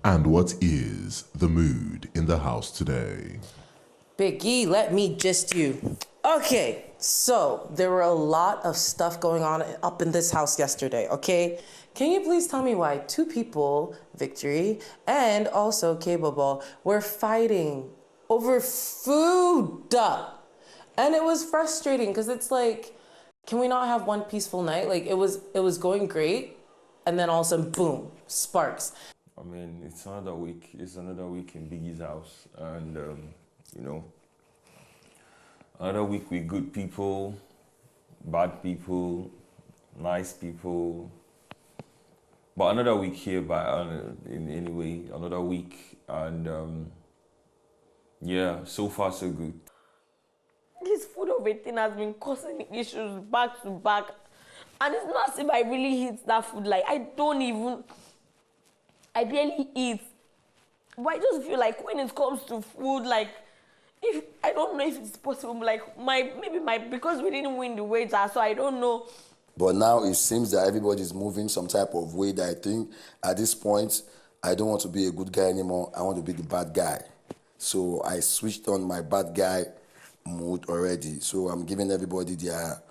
And what is the mood in the house today? Biggie, let me gist you. Okay, so there were a lot of stuff going on up in this house yesterday, okay? Can you please tell me why two people, Victory and also Kaybobo, were fighting over food? And it was frustrating because it's like, can we not have one peaceful night? Like it was going great, and then all of a sudden, boom, sparks. I mean, it's another week. It's another week in Biggie's house, and you know, another week with good people, bad people, nice people. But another week here, in any way, another week, and yeah, so far so good. This food of a thing has been causing me issues back to back, and it's not as if I really eat that food. Like I barely eat. But I just feel like when it comes to food, like, if I don't know if it's possible, like because we didn't win the wager, so I don't know. But now it seems that everybody's moving some type of way that I think at this point, I don't want to be a good guy anymore. I want to be the bad guy. So I switched on my bad guy mood already. So I'm giving everybody their,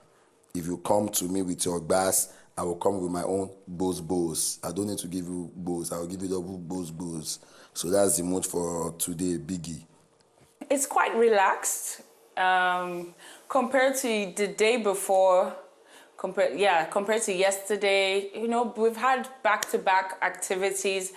if you come to me with your bass, I will come with my own bows. I don't need to give you bows. I will give you double bows. So that's the mood for today, Biggie. It's quite relaxed compared to the day before. Compared to yesterday, you know, we've had back-to-back activities,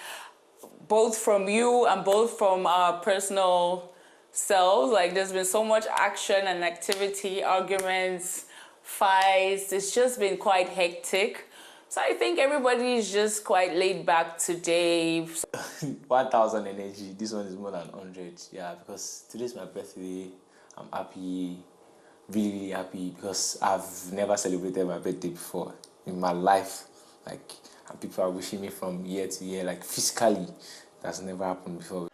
both from you and both from our personal selves. Like, there's been so much action and activity, arguments, fights. It's just been quite hectic. So I think everybody is just quite laid back today. 1,000 energy. This one is more than 100. Yeah, because today's my birthday. I'm happy, really, really happy, because I've never celebrated my birthday before in my life. Like, and people are wishing me from year to year, like physically. That's never happened before.